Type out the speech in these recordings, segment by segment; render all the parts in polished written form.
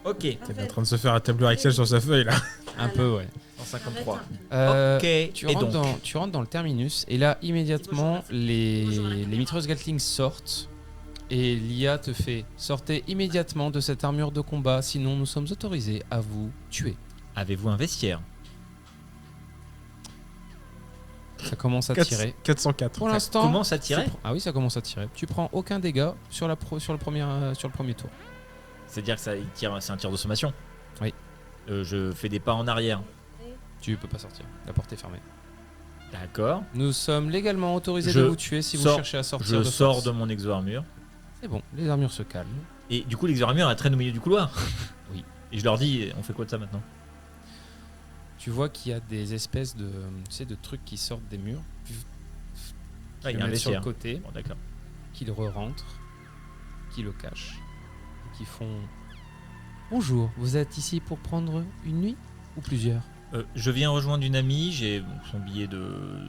Ok. Il est en train de se faire un tableur Excel sur sa feuille là. Un peu, ouais. 153. Tu Et rentres, donc tu rentres dans le terminus et là, immédiatement, les mitrailleuses Gatling sortent et l'IA te fait « Sortez immédiatement de cette armure de combat, sinon nous sommes autorisés à vous tuer. Avez-vous un vestiaire ?» Ça commence à tirer. 404. Pour Ça l'instant, commence à tirer. Ah oui, ça commence à tirer. Tu prends aucun dégât sur le premier tour. C'est-à-dire que ça, il tire, c'est un tir de sommation. Oui. Je fais des pas en arrière. Tu peux pas sortir. La porte est fermée. D'accord. Nous sommes légalement autorisés Je de vous tuer si vous sors- cherchez à sortir Je de sors force. de mon exo-armure. C'est bon, les armures se calment. Et du coup, l'exo-armure, elle traîne au milieu du couloir. Oui. Et je leur dis, on fait quoi de ça maintenant? Tu vois qu'il y a des espèces de, de trucs qui sortent des murs, Ah, qui il y le a un mettent sur le vestiaire. côté, Bon, d'accord. qui le re-rentrent, qui le cachent, et qui font « Bonjour, vous êtes ici pour prendre une nuit ou plusieurs ?» Je viens rejoindre une amie, j'ai son billet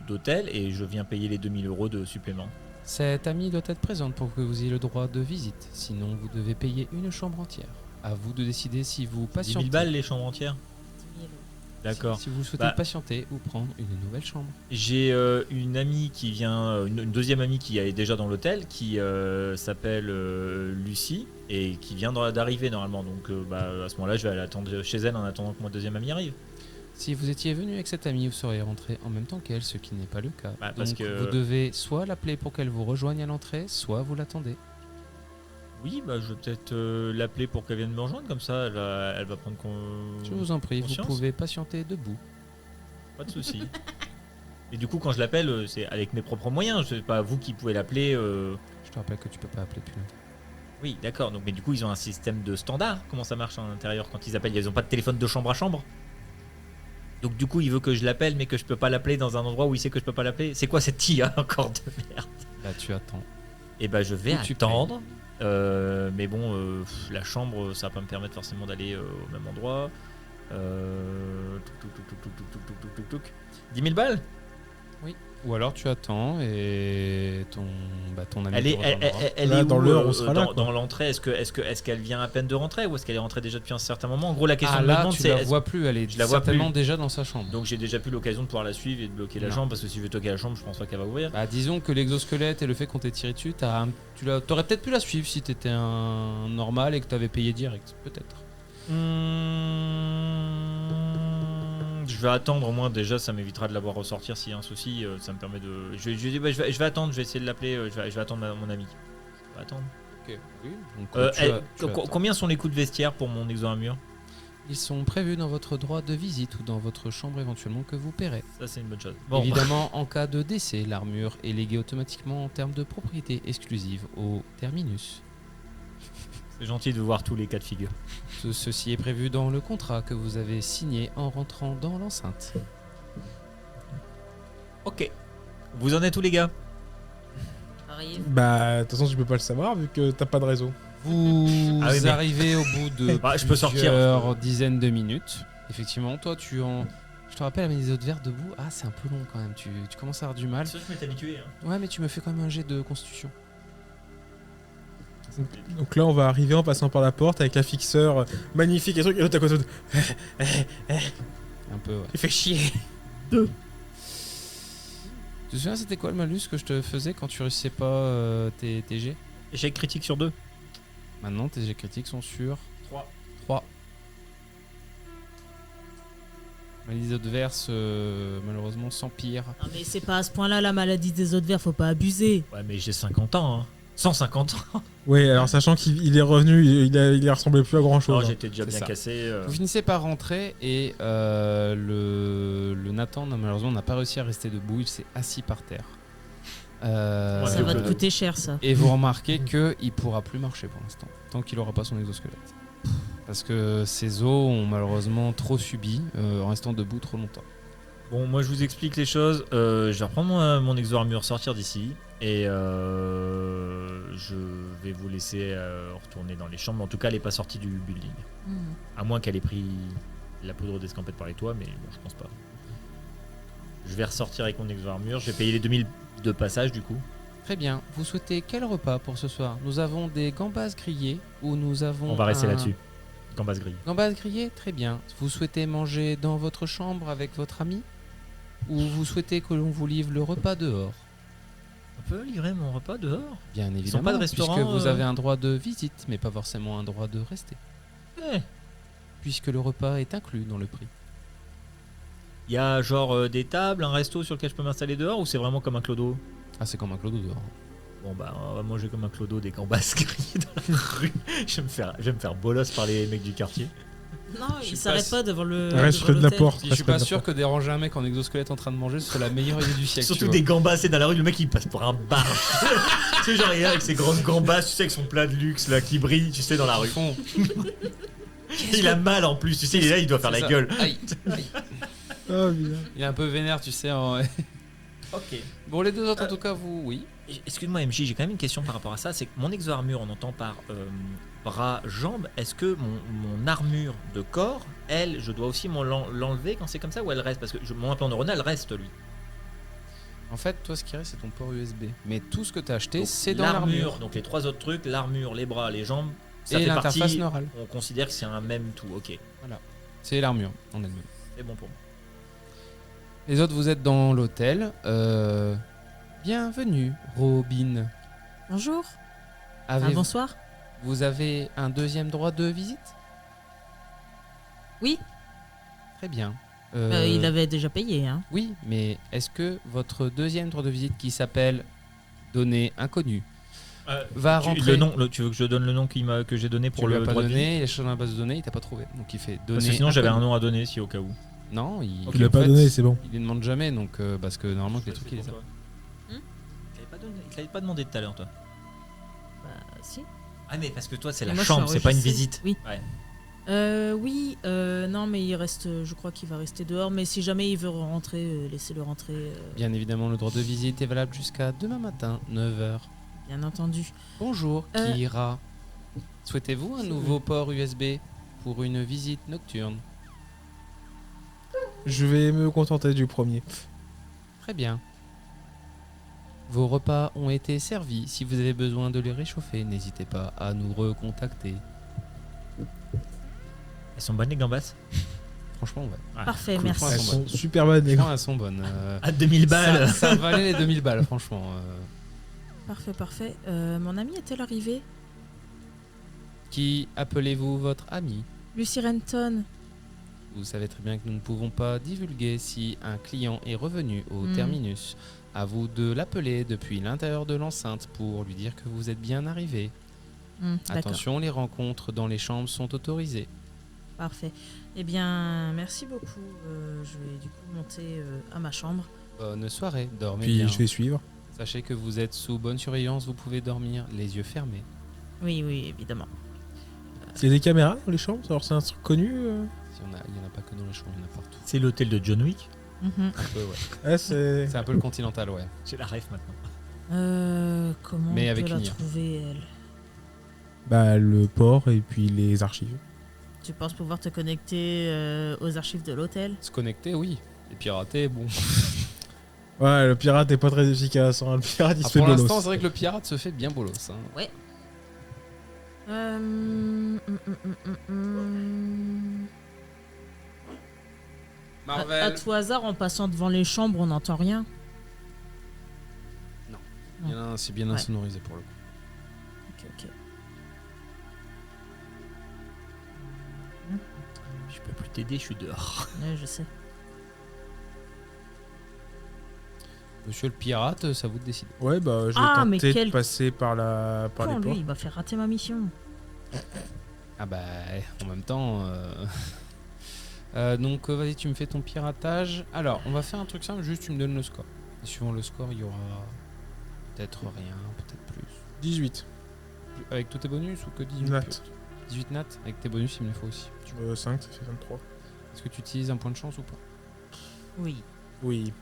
d'hôtel et je viens payer les 2000 € de supplément. Cette amie doit être présente pour que vous ayez le droit de visite, sinon vous devez payer une chambre entière. À vous de décider si vous 10 patientez. 000 balles les chambres entières? 10 000. D'accord. Si vous souhaitez Bah. patienter ou prendre une nouvelle chambre. J'ai une amie qui vient, une deuxième amie qui est déjà dans l'hôtel, qui s'appelle Lucie et qui vient d'arriver normalement. Donc à ce moment-là, je vais aller attendre chez elle en attendant que mon deuxième ami arrive. Si vous étiez venu avec cette amie, vous seriez rentré en même temps qu'elle, ce qui n'est pas le cas. Bah, parce Donc que- vous devez soit l'appeler pour qu'elle vous rejoigne à l'entrée, soit vous l'attendez. Oui, je vais peut-être l'appeler pour qu'elle vienne me rejoindre, comme ça elle va prendre Je vous en prie, conscience. vous pouvez patienter debout. Pas de souci. Et du coup, quand je l'appelle, c'est avec mes propres moyens. C'est pas vous qui pouvez l'appeler. Je te rappelle que tu peux pas appeler plus longtemps. Oui, d'accord. Donc, mais du coup, ils ont un système de standard. Comment ça marche à l'intérieur quand ils appellent? Ils ont pas de téléphone de chambre à chambre. Donc du coup, il veut que je l'appelle, mais que je peux pas l'appeler dans un endroit où il sait que je peux pas l'appeler. C'est quoi cette IA encore de merde? Là, tu attends. Et je vais Ou tu attendre. Mais bon, la chambre, ça va pas me permettre forcément d'aller au même endroit. 10 000 balles? Ou alors tu attends et ton ami Elle te est, rejoindra. elle Là, est dans où, l'heure, on sera là, dans, quoi. dans l'entrée? Est-ce qu'elle vient à peine de rentrer ou est-ce qu'elle est rentrée déjà depuis un certain moment? En gros, la question Ah que je me là, demande, tu c'est la vois plus, elle est je la vois certainement plus. déjà dans sa chambre. donc j'ai déjà plus l'occasion de pouvoir la suivre et de bloquer la Non. chambre parce que si je vais toquer la chambre, je pense pas qu'elle va ouvrir. Bah, disons que l'exosquelette et le fait qu'on t'ait tiré dessus, t'aurais peut-être pu la suivre si t'étais un normal et que t'avais payé direct, peut-être. Je vais attendre au moins, déjà ça m'évitera de la voir ressortir s'il y a un souci, ça me permet de... Je vais attendre, je vais essayer de l'appeler, je vais attendre mon ami. Je vais attendre. Ok, oui. Donc, tu attends. Combien sont les coûts de vestiaire pour mon exo-armure? Ils sont prévus dans votre droit de visite ou dans votre chambre éventuellement que vous paierez. Ça c'est une bonne chose. Bon, Évidemment, en cas de décès, l'armure est léguée automatiquement en termes de propriété exclusive au terminus. c'est gentil de voir tous les cas de figure. Ceci est prévu dans le contrat que vous avez signé en rentrant dans l'enceinte. Ok. Vous en êtes tous les gars? Arrive. Bah, de toute façon, tu peux pas le savoir vu que t'as pas de réseau. Vous Ah oui, mais- arrivez au bout de Ah, je peux sortir. plusieurs dizaines de minutes. Effectivement, toi, je te rappelle, avec les autres verres debout, c'est un peu long quand même. Tu commences à avoir du mal. Ça, je m'étais habitué. Hein. Ouais, mais tu me fais quand même un jet de constitution. Donc là, on va arriver en passant par la porte avec la fixeur magnifique et truc. Et l'autre à côté. Un peu, ouais. Il fait chier. Tu te souviens, c'était quoi le malus que je te faisais quand tu réussissais pas tes jets? Échec critique sur 2. Maintenant, tes jets critiques sont sur 3. 3. Les autres verses, malheureusement, s'empirent. Non, mais c'est pas à ce point-là la maladie des autres vers, faut pas abuser. Ouais, mais j'ai 50 ans. Hein. 150 ans. Ouais, alors sachant qu'il est revenu, il ressemblait plus à grand Non, chose. j'étais déjà C'est bien ça. cassé. Vous finissez par rentrer et le Nathan, malheureusement, n'a pas réussi à rester debout. Il s'est assis par terre. Ouais, Ça mais va que- te coûter cher, ça. Et vous remarquez qu'il pourra plus marcher pour l'instant, tant qu'il n'aura pas son exosquelette. Parce que ses os ont malheureusement trop subi en restant debout trop longtemps. Bon, moi je vous explique les choses. Je vais reprendre mon exo-armure, sortir d'ici. Et je vais vous laisser retourner dans les chambres. En tout cas, elle n'est pas sortie du building. À moins qu'elle ait pris la poudre d'escampette par les toits, mais bon, je pense pas. Je vais ressortir avec mon exo-armure. Je vais payer les 2000 de passage du coup. Très bien. Vous souhaitez quel repas pour ce soir? Nous avons des gambas grillées ou nous avons On va rester un là-dessus. Gambas grillées. Gambas grillées, très bien. Vous souhaitez manger dans votre chambre avec votre ami? Ou vous souhaitez que l'on vous livre le repas dehors? On peut livrer mon repas dehors? Bien sont évidemment, pas de restaurant, puisque vous avez un droit de visite, mais pas forcément un droit de rester. Eh. Puisque le repas est inclus dans le prix. Il y a genre des tables, un resto sur lequel je peux m'installer dehors ou c'est vraiment comme un clodo? Ah, c'est comme un clodo dehors. Bon bah on va manger comme un clodo des gambas grillées dans la rue. Je vais me faire bolos par les mecs du quartier. Non, suis il s'arrête pas pas devant le. Reste devant près de la l'hôtel. porte. Je suis pas sûr que déranger un mec en exosquelette en train de manger ce soit la meilleure idée du siècle. Surtout tu des gambas, c'est dans la rue, le mec il passe pour un bar. Tu sais, genre il est là avec ses grandes gambas, tu sais, avec son plat de luxe là qui brille, tu sais, dans la vois. rue. Fond. Il a mal en plus, tu sais, il est là, il doit faire C'est la ça. gueule. Aïe, aïe. Oh, bien. Il est un peu vénère, tu sais. En... Ok. Bon, les deux autres, en tout cas, vous, oui. Excuse-moi MJ, j'ai quand même une question par rapport à ça. C'est que mon exo-armure, on entend par bras, jambes. Est-ce que mon armure de corps, elle, je dois aussi l'enlever quand c'est comme ça ou elle reste? Parce que mon implant neuronal reste lui. En fait, toi, ce qui reste, c'est ton port USB. Mais tout ce que tu as acheté, Donc, c'est dans l'armure. Donc les trois autres trucs, l'armure, les bras, les jambes, ça Et fait l'interface partie. neurale. On considère que c'est un même tout. Ok, C'est l'armure en elle-même. c'est bon pour moi. Les autres, vous êtes dans l'hôtel. Bienvenue, Robin. Bonjour. Avez- Bonsoir. Vous avez un deuxième droit de visite? Oui. Très bien. Il avait déjà payé, hein. Oui, mais est-ce que votre deuxième droit de visite qui s'appelle Données inconnues va rentrer? Le nom, tu veux que je donne le nom que j'ai donné pour Tu lui le as pas droit de donné, visite? il est cherché dans la base de données, il t'a pas trouvé. Donc il fait Parce données que sinon j'avais un inconnues. nom à donner si au cas où. Non, il, Ok. Tu l'as en pas fait, donné, c'est bon. Il les demande jamais, donc parce que normalement que les trucs il les a. Hmm Il t'avait pas demandé tout à l'heure toi. Bah, si. Ah mais parce que toi c'est Et la moi, je suis chambre, c'est pas une enregistrée. visite. Oui. Ouais. Oui, non, mais il reste. Je crois qu'il va rester dehors. Mais si jamais il veut rentrer, laissez-le rentrer. Bien évidemment, le droit de visite est valable jusqu'à demain matin, 9h. Bien entendu. Bonjour, Euh. Kira. Souhaitez-vous un nouveau port USB pour une visite nocturne? Je vais me contenter du premier. Très bien. Vos repas ont été servis. Si vous avez besoin de les réchauffer, n'hésitez pas à nous recontacter. Elles sont bonnes les gambas? Franchement, ouais. Ah, Parfait, cool. merci. Elles Elles sont sont super bonnes, les gars. Franchement, elles sont bonnes. À 2000 balles. Ça valait les 2000 balles, franchement. Parfait, parfait. Mon ami est-elle arrivée? Qui appelez-vous votre ami? Lucy Renton. Vous savez très bien que nous ne pouvons pas divulguer si un client est revenu au Hmm. terminus. À vous de l'appeler depuis l'intérieur de l'enceinte pour lui dire que vous êtes bien arrivé. D'accord. Attention, les rencontres dans les chambres sont autorisées. Parfait. Eh bien, merci beaucoup. Je vais du coup monter à ma chambre. Bonne soirée, dormez Puis bien. je vais suivre. Sachez que vous êtes sous bonne surveillance, vous pouvez dormir les yeux fermés. Oui, oui, évidemment. Il y a des caméras dans les chambres? Alors c'est un truc connu Il n'y en a pas que dans les chambres, il y en a partout. C'est l'hôtel de John Wick. Mhm. Un peu, ouais. Ah, c'est... C'est un peu le continental, ouais. J'ai la ref maintenant. Comment Mais on avec peut la une IA. trouver, elle? Bah, le port et puis les archives. Tu penses pouvoir te connecter aux archives de l'hôtel? Se connecter, oui. Et pirater, bon. Ouais, le pirate est pas très efficace. Hein. Le pirate, il Ah, se fait pour bolos. l'instant, c'est vrai que le pirate se fait bien bolos. Hein. À tout hasard, en passant devant les chambres, on n'entend rien. Il y en a un, c'est bien Ouais. insonorisé pour le coup. Ok. Je peux plus t'aider, je suis dehors. Ouais, je sais. Monsieur le pirate, ça vous décide. Ouais, bah, je vais Ah, mais tenter quel de passer par les Quand lui, portes. il va faire rater ma mission. Ah bah, en même temps... donc, vas-y, tu me fais ton piratage. Alors, on va faire un truc simple, juste tu me donnes le score. Et suivant le score, il y aura peut-être rien, peut-être plus. 18. Avec tous tes bonus ou que 18 Nat. pur 18 nat, avec tes bonus, il me le faut aussi. 5, ça fait 23. Est-ce que tu utilises un point de chance ou pas? Oui. Oui.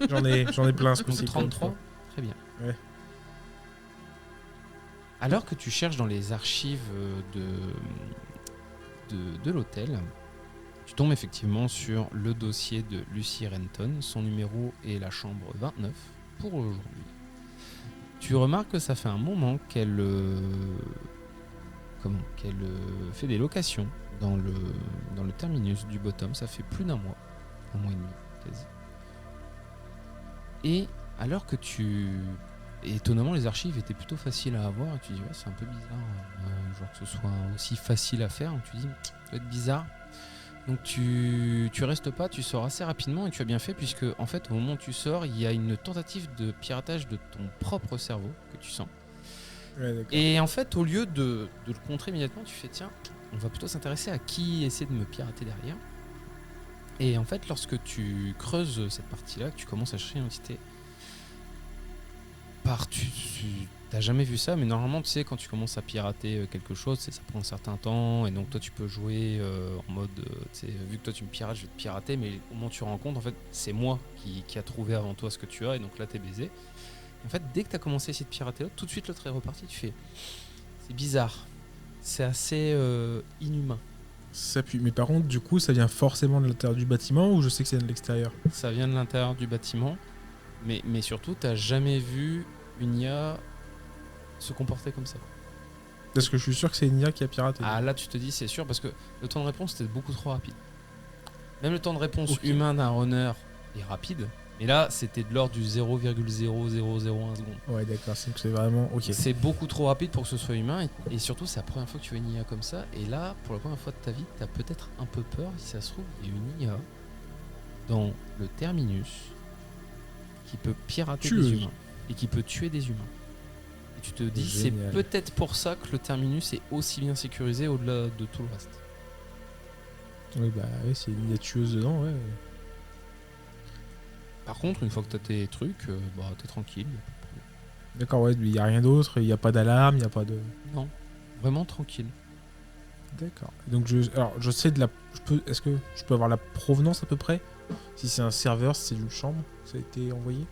J'en ai plein ce Donc coup-ci. 33. Très bien. Ouais. Alors que tu cherches dans les archives de l'hôtel, tu tombes effectivement sur le dossier de Lucy Renton. Son numéro est la chambre 29 pour aujourd'hui. Tu remarques que ça fait un moment qu'elle fait des locations dans le terminus du bottom. Ça fait plus d'un mois et demi quasi. Et alors que et étonnamment, les archives étaient plutôt faciles à avoir. Et tu dis, ouais, c'est un peu bizarre, genre que ce soit aussi facile à faire. Donc tu dis, ça doit être bizarre. Donc tu restes pas, tu sors assez rapidement et tu as bien fait puisque en fait au moment où tu sors, il y a une tentative de piratage de ton propre cerveau que tu sens. Ouais, d'accord. Et en fait, au lieu de le contrer immédiatement, tu fais tiens, on va plutôt s'intéresser à qui essaie de me pirater derrière. Et en fait, lorsque tu creuses cette partie-là, que tu commences à chercher une entité, tu t'as jamais vu ça, mais normalement, tu sais, quand tu commences à pirater quelque chose, ça prend un certain temps, et donc toi, tu peux jouer en mode, tu sais, vu que toi, tu me pirates, je vais te pirater, mais au moment où tu te rends compte, en fait, c'est moi qui a trouvé avant toi ce que tu as, et donc là, t'es baisé. En fait, dès que tu as commencé à essayer de pirater l'autre, tout de suite l'autre est reparti, tu fais c'est bizarre, c'est assez inhumain. Ça pue. Mais par contre, du coup, ça vient forcément de l'intérieur du bâtiment ou je sais que c'est de l'extérieur? Ça vient de l'intérieur du bâtiment, mais surtout, tu n'as jamais vu une IA se comporter comme ça. Parce que je suis sûr que c'est une IA qui a piraté. Ah là, tu te dis c'est sûr, parce que le temps de réponse était beaucoup trop rapide. Même le temps de réponse Ok. humain d'un runner est rapide, mais là, c'était de l'ordre du 0,0001 seconde. Ouais, d'accord, c'est vraiment. Ok. C'est beaucoup trop rapide pour que ce soit humain et surtout c'est la première fois que tu vois une IA comme ça et là pour la première fois de ta vie tu as peut-être un peu peur si ça se trouve il y a une IA dans le terminus qui peut pirater Tueuse. des humains et qui peut tuer des humains et tu te dis c'est Génial. peut-être pour ça que le terminus est aussi bien sécurisé au-delà de tout le reste. Oui, bah, ouais, c'est une IA tueuse dedans, ouais. Par contre une fois que tu as tes trucs t'es tranquille. D'accord, ouais, il n'y a rien d'autre, il n'y a pas d'alarme, il n'y a pas de. Non, vraiment tranquille. D'accord. Donc, je sais de la. Est-ce que je peux avoir la provenance à peu près? Si c'est un serveur, si c'est d'une chambre, ça a été envoyé?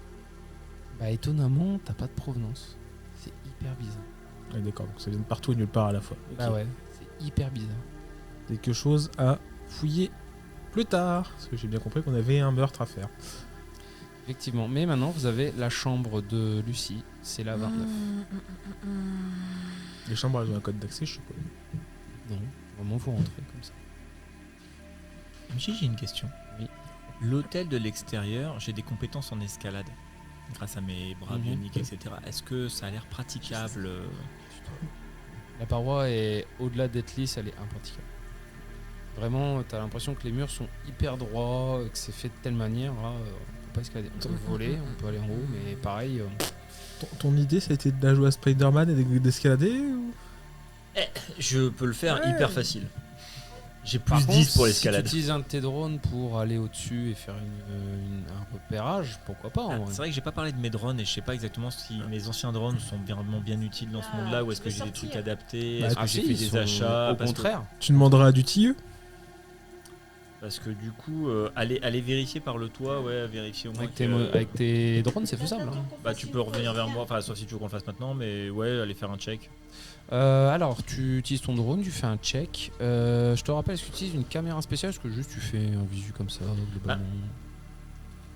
Bah étonnamment t'as pas de provenance. C'est hyper bizarre. Ouais, d'accord, donc ça vient de partout et nulle part à la fois. Ok. Bah ouais, c'est hyper bizarre. Quelque chose à fouiller plus tard. Parce que j'ai bien compris qu'on avait un meurtre à faire. Effectivement, mais maintenant vous avez la chambre de Lucie, c'est la 29. Les chambres, elles ont un code d'accès, je suppose. Non, vraiment vous rentrez comme ça. J'ai une question. Oui. L'hôtel de l'extérieur, j'ai des compétences en escalade grâce à mes bras Mhm. bioniques, etc. Est-ce que ça a l'air praticable La paroi est au-delà d'être lisse, elle est impraticable. Vraiment, t'as l'impression que les murs sont hyper droits, que c'est fait de telle manière, là, on peut pas escalader. On peut voler, on peut aller en haut, mais pareil. Ton idée, ça a été de la jouer à Spider-Man et d'escalader ou... Je peux le faire Ouais. hyper facile. J'ai Par plus contre, 10 pour si l'escalade. tu utilises un de tes drones pour aller au-dessus et faire un repérage, pourquoi pas en Ah, vrai. c'est vrai que j'ai pas parlé de mes drones et je sais pas exactement si mes anciens drones sont vraiment bien utiles dans ce Ah, monde-là ou est-ce tu que peux j'ai des sortir. trucs adaptés, Bah, est-ce que Ah j'ai si, fait ils des sont- achats Au parce que- contraire. Tu demanderas à du tilleux? Parce que du coup, aller vérifier par le toit, ouais, vérifier au moins que... Avec tes drones, c'est faisable. Hein. Bah tu peux revenir vers moi, enfin sauf si tu veux qu'on le fasse maintenant, mais ouais, aller faire un check. Alors, tu utilises ton drone, tu fais un check. Je te rappelle, est-ce que tu utilises une caméra spéciale? Est-ce que juste tu fais un visu comme ça, globalement?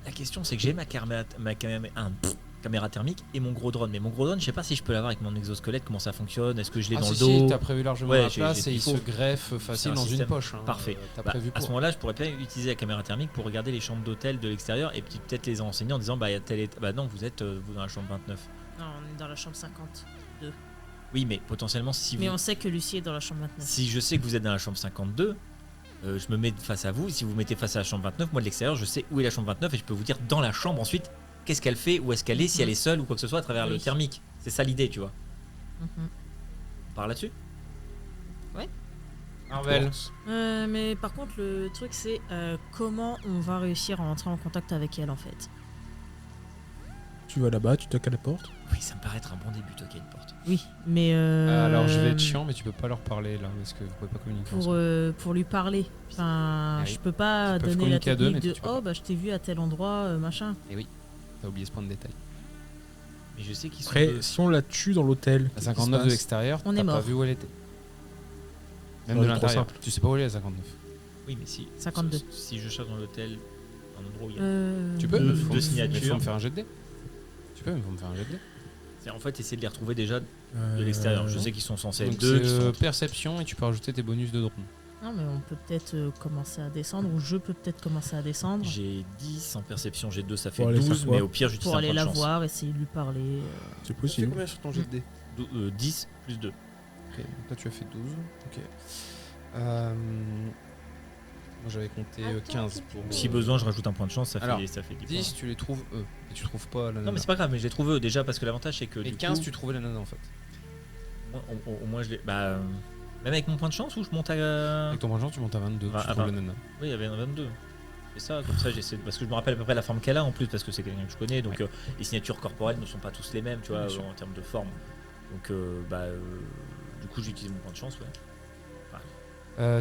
La question c'est que j'ai ma caméra thermique et mon gros drone, mais mon gros drone, je sais pas si je peux l'avoir avec mon exosquelette, comment ça fonctionne, est-ce que je l'ai Ah dans si, le dos si, t'as prévu largement Ouais, la j'ai- place j'ai et il ce qu'il se faut. greffe facile un dans une système poche. Hein. Parfait. T'as Bah, prévu à ce pour. moment-là, je pourrais peut-être utiliser la caméra thermique pour regarder les chambres d'hôtel de l'extérieur et puis peut-être les renseigner en disant bah il y a tel état. Bah non, vous êtes vous dans la chambre 29. Non, on est dans la chambre 50. Oui, mais potentiellement si Mais vous- on sait que Lucie est dans la chambre 29. si je sais que vous êtes dans la chambre 52, je me mets face à vous. Si vous mettez face à la chambre 29, moi de l'extérieur, je sais où est la chambre 29 et je peux vous dire dans la chambre ensuite qu'est-ce qu'elle fait, où est-ce qu'elle est, si elle est seule ou quoi que ce soit à travers le Oui. thermique. C'est ça l'idée, tu vois. Mhm. On part là-dessus. Marvel. Mais par contre, le truc, c'est comment on va réussir à entrer en contact avec elle en fait. Tu vas là-bas, tu toques à la porte. Oui, ça me paraît être un bon début, toquer une porte. Oui, mais. Alors, je vais être chiant, mais tu peux pas leur parler là, parce que vous pouvez pas communiquer ensemble. Pour lui parler. Enfin, Ah oui. je peux pas Ils peuvent donner la communiquer à deux, technique mais de tu peux oh pas. bah je t'ai vu à tel endroit, machin. T'as oublié ce point de détail. Mais je sais qu'ils sont Après, deux. si on la tue dans l'hôtel. La qu'est-ce qui 59 se de passe? l'extérieur, On t'as est pas mort. vu où elle était. Même Ouais, de trop l'intérieur. simple. Tu sais pas où elle est la 59. Oui, mais si 52. si je cherche dans l'hôtel un endroit où il y a Tu peux, Deux- mais faut deux me- signatures. mais faut me faire un jet de dés. Tu peux, mais faut me faire un jet de dés. C'est en fait essayer de les retrouver déjà de Euh, l'extérieur. Je sais qu'ils sont censés être Donc deux. c'est qui sont- perception et tu peux rajouter tes bonus de drone. Non, mais on peut peut-être commencer à descendre, ou je peux peut-être commencer à descendre J'ai 10 en perception, j'ai 2, ça fait Pour aller 12, faire quoi mais au pire, j'utilise pour un aller point de la chance. voir, essayer de lui parler. C'est Tu fais possible. combien sur ton jet de dés 10 plus 2. Ok, donc là tu as fait 12. Ok. Moi j'avais compté 15 pour. Si besoin, je rajoute un point de chance, ça Alors, fait 10 10, points. tu les trouves eux. Et tu trouves pas la nana. Non, mais c'est pas grave, mais je les trouve eux déjà parce que l'avantage c'est que. Et du 15, coup, tu trouvais la nana en fait. au moins je les. Bah. Même avec mon point de chance ou je monte à. Avec ton argent, tu montes à 22, Ah, tu ah, trouves bah. la nana. Oui, il y avait un 22. C'est ça, comme ça j'essaie. Parce que je me rappelle à peu près la forme qu'elle a en plus, parce que c'est quelqu'un que je connais. Donc les signatures corporelles ne sont pas tous les mêmes, tu vois, Bien sûr. en termes de forme. Donc du coup j'utilise mon point de chance, ouais.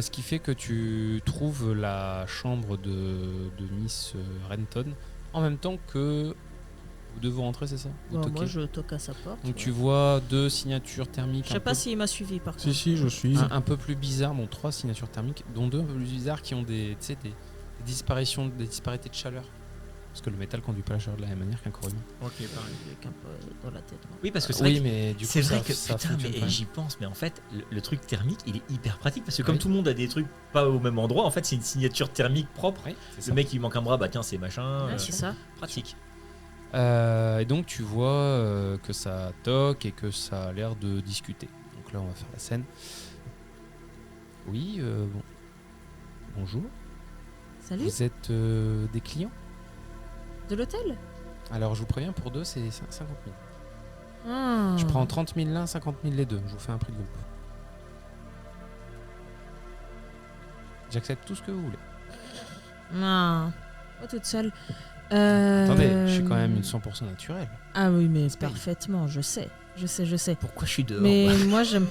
Ce qui fait que tu trouves la chambre de Miss Renton en même temps que vous devez rentrer, c'est ça? Vous Bon, toquez. moi, je toque à sa porte. Donc ouais. tu vois 2 signatures thermiques Je sais pas s'il m'a suivi par contre. Si, je suis. un peu plus bizarres, bon 3 signatures thermiques, dont 2 un peu plus bizarres qui ont des disparitions, des disparités de chaleur. Parce que le métal conduit pas la chaleur de la même manière qu'un corps humain. Ok, pareil. Avec un peu dans la tête. moi. Oui, parce que c'est Oui, vrai que mais du coup, c'est vrai ça, que ça putain, fonctionne mais pas. j'y pense, mais en fait, le truc thermique, il est hyper pratique parce que comme Oui. tout le monde a des trucs pas au même endroit, en fait, c'est une signature thermique propre. Oui, c'est ça. Le mec, il manque un bras, bah tiens, c'est machin. Ouais, c'est ça. Pratique. Et donc tu vois que ça toque et que ça a l'air de discuter. Donc là on va faire la scène. Oui, bon. Bonjour. Salut, Vous êtes des clients? de l'hôtel. Alors je vous préviens, pour 2 c'est 50 000. Ah. Je prends 30 000 l'un, 50 000 les deux. Je vous fais un prix de groupe. J'accepte tout ce que vous voulez. Non, pas toute seule. Attendez, je suis quand même une 100% naturelle. Ah oui, mais paye. parfaitement, je sais. Pourquoi je suis dehors Mais moi, j'aime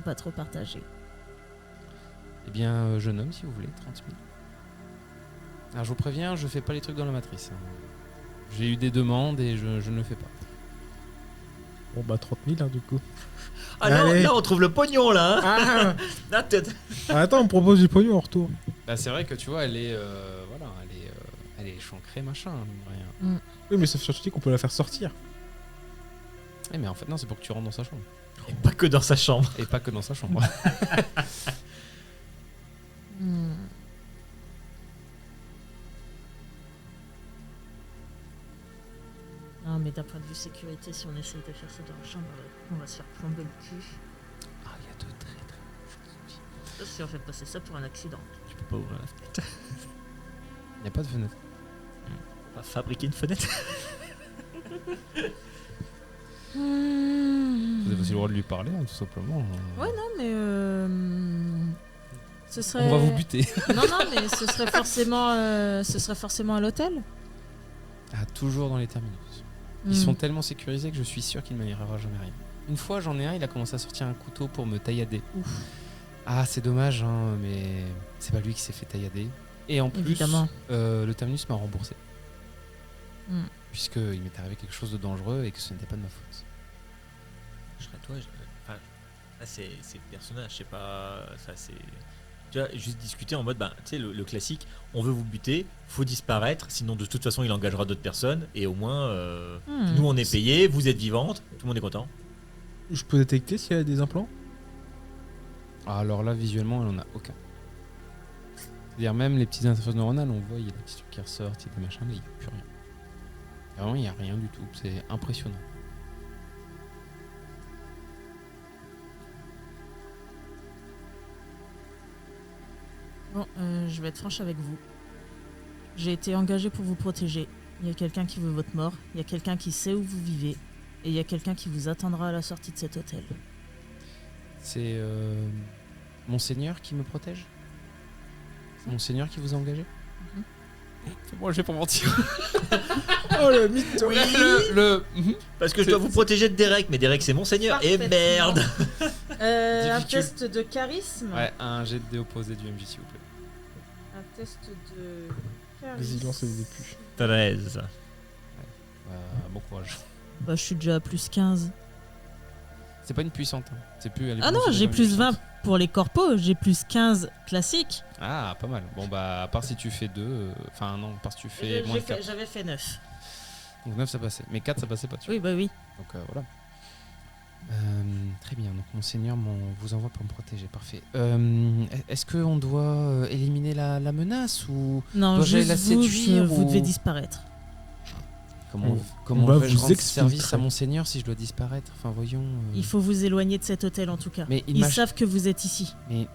pas trop partager. Eh bien, jeune homme, si vous voulez, 30 000. Alors je vous préviens, je fais pas les trucs dans la matrice. Hein. J'ai eu des demandes et je ne le fais pas. Bon, bah 30 000 hein, du coup. Ah non, Allez. là, on trouve le pognon là. Hein. Ah Là, Attends, on me propose du pognon en retour. Bah, c'est vrai que tu vois, elle est échancrée, machin, mine de rien. Oui, mais ça fait surtout qu'on peut la faire sortir. Eh, mais en fait, non, c'est pour que tu rentres dans sa chambre. Et pas que dans sa chambre. Et pas que dans sa chambre. Hmm. Non, mais d'un point de vue sécurité, si on essaye de faire ça dans la chambre, on va se faire plomber le cul. Ah, il y a de très très bonnes choses aussi. Ça, si on fait passer ça pour un accident. Tu peux pas ouvrir la fenêtre. Il n'y a pas de fenêtre. On va fabriquer une fenêtre. Vous avez aussi le droit de lui parler, hein, tout simplement. Ouais, non, mais ce serait. On va vous buter. Non, mais ce serait forcément à l'hôtel. Ah, toujours dans les terminus. Ils sont tellement sécurisés que je suis sûr qu'il ne m'arrivera jamais rien. Une fois, j'en ai un, il a commencé à sortir un couteau pour me taillader. Ouf. Ah, c'est dommage, hein, mais c'est pas lui qui s'est fait taillader. Et en plus, Évidemment. le terminus m'a remboursé. Mm. Puisqu'il m'est arrivé quelque chose de dangereux et que ce n'était pas de ma faute. Je serais toi. Enfin, là, c'est le personnage, c'est pas. Ça, c'est. Tu vois, juste discuter en mode, bah, tu sais, le classique, on veut vous buter, faut disparaître, sinon de toute façon il engagera d'autres personnes, et au moins, nous on est payés, vous êtes vivantes, tout le monde est content. Je peux détecter s'il y a des implants? Ah, alors là, visuellement, elle en a aucun. C'est-à-dire, même les petites interfaces neuronales, on voit, il y a des petits trucs qui ressortent, il y a des machins, mais il n'y a plus rien. Vraiment, il n'y a rien du tout. C'est impressionnant. Bon, je vais être franche avec vous. J'ai été engagée pour vous protéger. Il y a quelqu'un qui veut votre mort, il y a quelqu'un qui sait où vous vivez, et il y a quelqu'un qui vous attendra à la sortie de cet hôtel. C'est Monseigneur qui me protège? C'est Monseigneur qui vous a engagé? Mhm. C'est moi, je vais pas mentir. Oh le mytho! Parce que je dois vous protéger de Derek, mais Derek c'est mon seigneur, et Parfaitement. merde. Un Difficile. test de charisme. Ouais, un jet de dé opposé du MJ, s'il vous plaît. Un test de charisme. Résilience et des plus. 13. Bon courage. Bah, je suis déjà à plus 15. C'est pas une puissante. Hein. C'est plus. elle est Ah non, plus j'ai une plus 20 puissante. pour les corpos, j'ai plus 15 classique. Ah, pas mal. Bon, bah, à part si tu fais 2. Enfin, non, à part si tu fais moins de 4. J'avais fait 9. Donc 9, ça passait. Mais 4, ça passait pas dessus. Oui, bah oui. Donc voilà. Très bien, donc Monseigneur vous envoie pour me protéger, parfait. Est-ce qu'on doit éliminer la menace ou Non, dois-je juste la vous, séduire vous ou- devez disparaître. comment va vais-je vous rendre service exfiltrer. à Monseigneur si je dois disparaître? Enfin voyons. Il faut vous éloigner de cet hôtel en tout cas. Mais Ils savent que vous êtes ici. Mais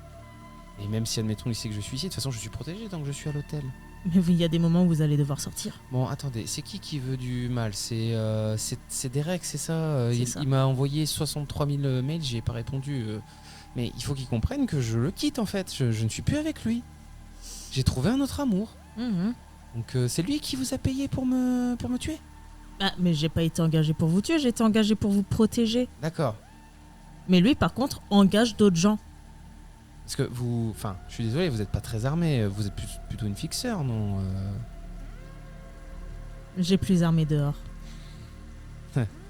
même si admettons il sait que je suis ici, de toute façon je suis protégé tant que je suis à l'hôtel. Mais oui, il y a des moments où vous allez devoir sortir. Bon, attendez, c'est qui veut du mal? C'est Derek, c'est ça? C'est Il, ça. il m'a envoyé 63 000 mails, j'ai pas répondu. Mais il faut qu'il comprenne que je le quitte en fait. Je ne suis plus avec lui. J'ai trouvé un autre amour. Mhm. Donc c'est lui qui vous a payé pour me tuer? Ah, mais j'ai pas été engagé pour vous tuer, j'ai été engagé pour vous protéger. D'accord. Mais lui, par contre, engage d'autres gens. Parce que vous... Enfin, je suis désolé, vous n'êtes pas très armé. Vous êtes plutôt une fixeur, non? J'ai plus armé dehors.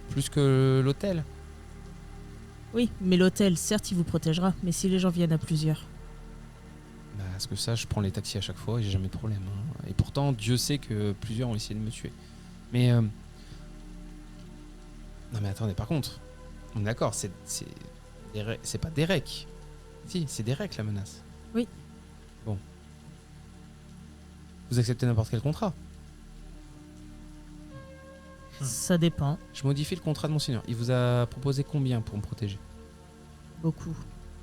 Plus que l'hôtel? Oui, mais l'hôtel, certes, il vous protégera, mais si les gens viennent à plusieurs. Bah, parce que ça, je prends les taxis à chaque fois et j'ai jamais de problème. Hein. Et pourtant, Dieu sait que plusieurs ont essayé de me tuer. Mais... Non mais attendez, par contre, on est d'accord, c'est pas Derek. Si, c'est Derek la menace. Oui. Bon. Vous acceptez n'importe quel contrat? Ça dépend. Je modifie le contrat de Monseigneur. Il vous a proposé combien pour me protéger? Beaucoup.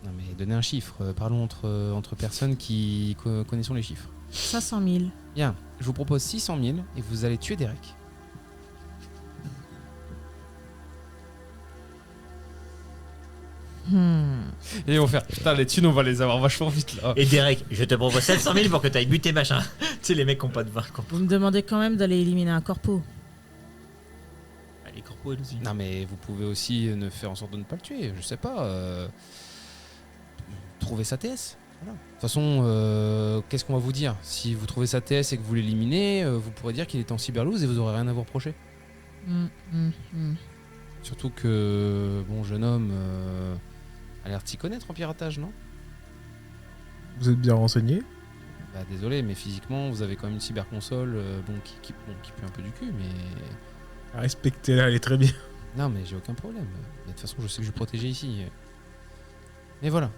Non mais donnez un chiffre. Parlons entre personnes qui connaissons les chiffres. 500 000. Bien, je vous propose 600 000 et vous allez tuer Derek. Et ils vont faire, putain les thunes on va les avoir vachement vite là. Et Derek, je te propose 700 000 pour que t'ailles buter machin. Tu sais, les mecs qui ont pas de vin. Vous me demandez quand même d'aller éliminer un corpo. Les corpos, elles aussi. Non mais vous pouvez aussi ne faire en sorte de ne pas le tuer, je sais pas. Trouver sa TS. Voilà. De toute façon, qu'est-ce qu'on va vous dire? Si vous trouvez sa TS et que vous l'éliminez, vous pourrez dire qu'il est en cyberloose et vous aurez rien à vous reprocher. Surtout que, bon jeune homme, a l'air de s'y connaître en piratage, non? Vous êtes bien renseigné? Bah désolé, mais physiquement, vous avez quand même une cyberconsole qui pue un peu du cul, mais... Respectez-la, elle est très bien. Non mais j'ai aucun problème. Mais de toute façon, je sais que je suis protégé ici. Mais voilà.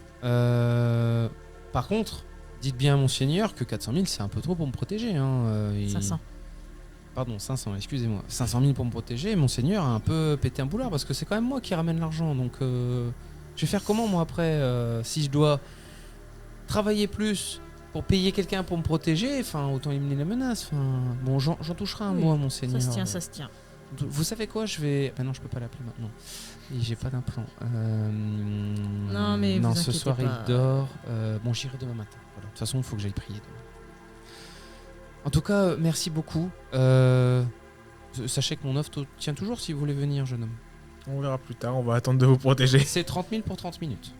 Par contre, dites bien à Monseigneur que 400 000 c'est un peu trop pour me protéger. Hein. 500. Pardon, 500, excusez-moi. 500 000 pour me protéger, Monseigneur a un peu pété un boulard parce que c'est quand même moi qui ramène l'argent. Donc je vais faire comment moi après si je dois travailler plus pour payer quelqu'un pour me protéger, enfin autant éliminer la menace. Enfin, bon, j'en toucherai un Oui, mot à Monseigneur. Ça se tient, ça se tient. Vous savez quoi, je vais... Ah non, je peux pas l'appeler maintenant. Et j'ai pas d'implant. Non, mais non, vous ce inquiétez soir pas. il dort. Bon, j'irai demain matin. Voilà. De toute façon, il faut que j'aille prier demain. En tout cas, merci beaucoup. Sachez que mon offre tient toujours si vous voulez venir, jeune homme. On verra plus tard, on va attendre de vous protéger. C'est 30 000 pour 30 minutes.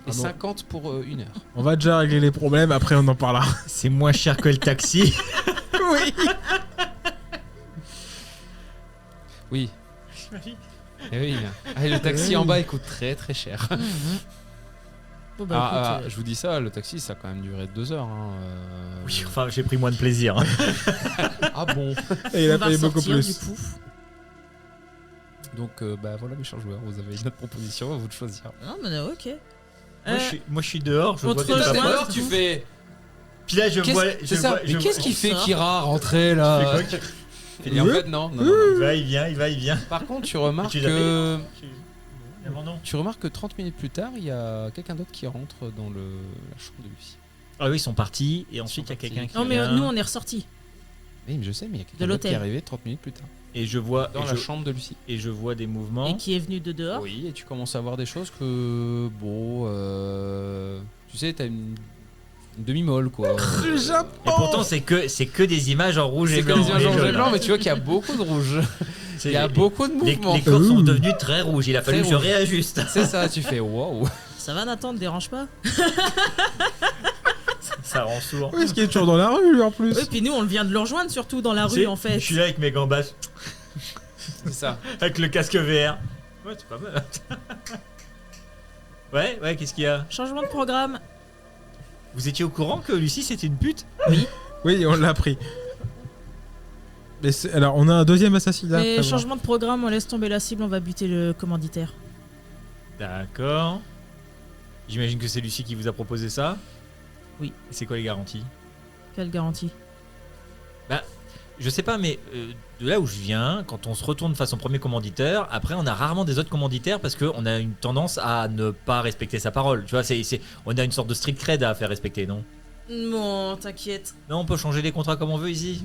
Et Ah bon 50 pour 1 heure. On va déjà régler les problèmes, après on en parlera. C'est moins cher que le taxi. Oui. Oui. Et oui. Ah, et le taxi en bas il coûte très très cher. Bon, bah, écoute, Je vous dis ça, le taxi ça a quand même duré 2 heures. Hein, Oui, enfin, j'ai pris moins de plaisir. hein. Ah bon. Et il on a va payé beaucoup ressortir, plus. du coup. Donc bah voilà mes chers joueurs, vous avez une autre proposition, à vous de choisir. Non, mais ok. Moi, je suis dehors. Je on vois te tes rejoint. papas. Alors, tu fais. Puis là, je vois. C'est ça. Mais qu'est-ce qu'il fait sort. Kira rentrer Je là fais quoi Et en fait non. Il va, il vient, il va, il vient. Par contre tu remarques Tu que l'avais tu remarques que 30 minutes plus tard il y a quelqu'un d'autre qui rentre dans la chambre de Lucie. Ah oui, ils sont partis. Et ensuite, il y a quelqu'un qui Non, mais vient. nous, on est ressortis. Oui mais je sais mais il y a De quelqu'un d'autre qui est l'hôtel. arrivé 30 minutes plus tard. Et je vois. Dans et la je- chambre de Lucie. Et je vois des mouvements. Et qui est venu de dehors. Oui et tu commences à voir des choses que bon tu sais t'as une demi-molle quoi. Le Japon. Et pourtant, c'est que des images en rouge et C'est blanc. comme des images en et rouge et jaune. blanc mais tu vois qu'il y a beaucoup de rouge. C'est- Il y a beaucoup de les, mouvements. les corps sont Ouh. devenus très rouges. Il a fallu Très que je rouge. réajuste. C'est ça, tu fais waouh. Ça va, Nathan, te dérange pas? Ça rend sourd. Oui, ce qui est toujours dans la rue lui, en plus. Oui, puis nous, on vient de le rejoindre, surtout dans la Tu rue, sais, en fait. Je suis là avec mes gants basses, C'est ça. avec le casque VR. Ouais, c'est pas mal. Ouais, qu'est-ce qu'il y a? Changement de programme. Vous étiez au courant que Lucie c'était une pute? Oui, on l'a pris. Mais alors, on a un deuxième assassinat. Mais à prévoir. changement de programme, on laisse tomber la cible, on va buter le commanditaire. D'accord. J'imagine que c'est Lucie qui vous a proposé ça. Oui. Et c'est quoi les garanties? Quelle garantie? Je sais pas, mais de là où je viens, quand on se retourne face au premier commanditaire, après on a rarement des autres commanditaires parce qu'on a une tendance à ne pas respecter sa parole. Tu vois, on a une sorte de street cred à faire respecter, non? Non, t'inquiète. Non, on peut changer les contrats comme on veut ici.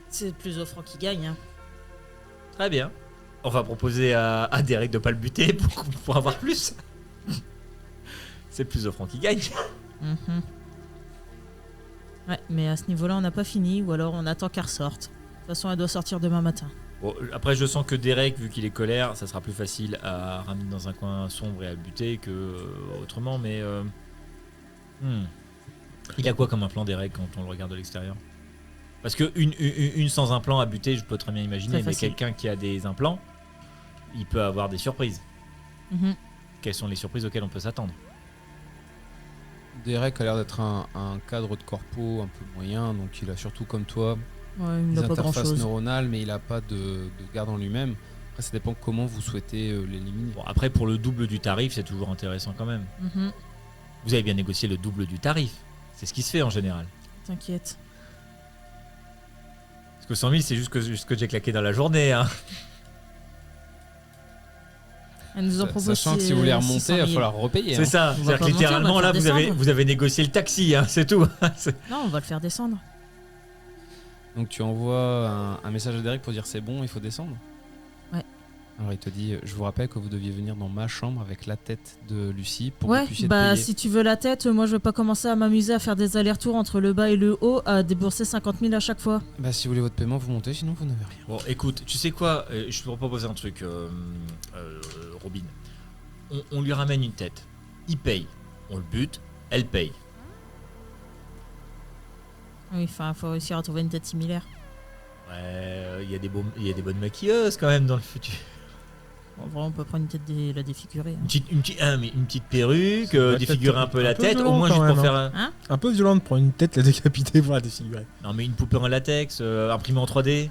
C'est le plus offrant qui gagne. Hein. Très bien. On va proposer à Derek de pas le buter pour avoir plus. C'est le plus offrant qui gagne. Mhm. Ouais, mais à ce niveau-là, on n'a pas fini, ou alors on attend qu'elle ressorte. De toute façon, elle doit sortir demain matin. Bon, après, je sens que Derek, vu qu'il est colère, ça sera plus facile à ramener dans un coin sombre et à le buter que autrement, mais... Il a quoi comme un plan, Derek, quand on le regarde de l'extérieur? Parce que une sans implant à buter, je peux très bien imaginer, Très mais facile. quelqu'un qui a des implants, il peut avoir des surprises. Mhm. Quelles sont les surprises auxquelles on peut s'attendre? Derek a l'air d'être un cadre de corpo un peu moyen, donc il a surtout comme toi Ouais, il des n'a pas interfaces grand-chose. neuronales, mais il n'a pas de garde en lui-même. Après, ça dépend comment vous souhaitez l'éliminer. Bon, après, pour le double du tarif, c'est toujours intéressant quand même. Mhm. Vous avez bien négocié le double du tarif. C'est ce qui se fait en général. T'inquiète. Parce que 100 000, c'est juste ce que j'ai claqué dans la journée. Hein. Elle nous en propose Sachant que si vous voulez 600 remonter, il 000. va falloir repayer. C'est hein. ça. On va C'est-à-dire pas que mentir, littéralement, on va là, le faire vous avez négocié le taxi, hein, c'est tout. Non, on va le faire descendre. Donc tu envoies un message à Derek pour dire c'est bon, il faut descendre. Ouais. Alors il te dit, je vous rappelle que vous deviez venir dans ma chambre avec la tête de Lucie pour que Ouais, vous puissiez bah payer. si tu veux la tête, moi je vais pas commencer à m'amuser à faire des allers-retours entre le bas et le haut, à débourser 50 000 à chaque fois. Bah si vous voulez votre paiement, vous montez, sinon vous n'avez rien. Bon, écoute, tu sais quoi? Je te proposer un truc, Robin. On lui ramène une tête. Il paye. On le bute. Elle paye. Oui, enfin, faut réussir à trouver une tête similaire. Ouais, il y a des bonnes maquilleuses quand même dans le futur. En vrai, on peut prendre une tête la défigurer. hein. Une petite perruque, La défigurer tête, un peu un la peu tête, au violent moins quand juste pour même, faire. Un peu violent de prendre une tête, la décapiter pour la défigurer. Non, mais une poupée en latex, imprimée en 3D.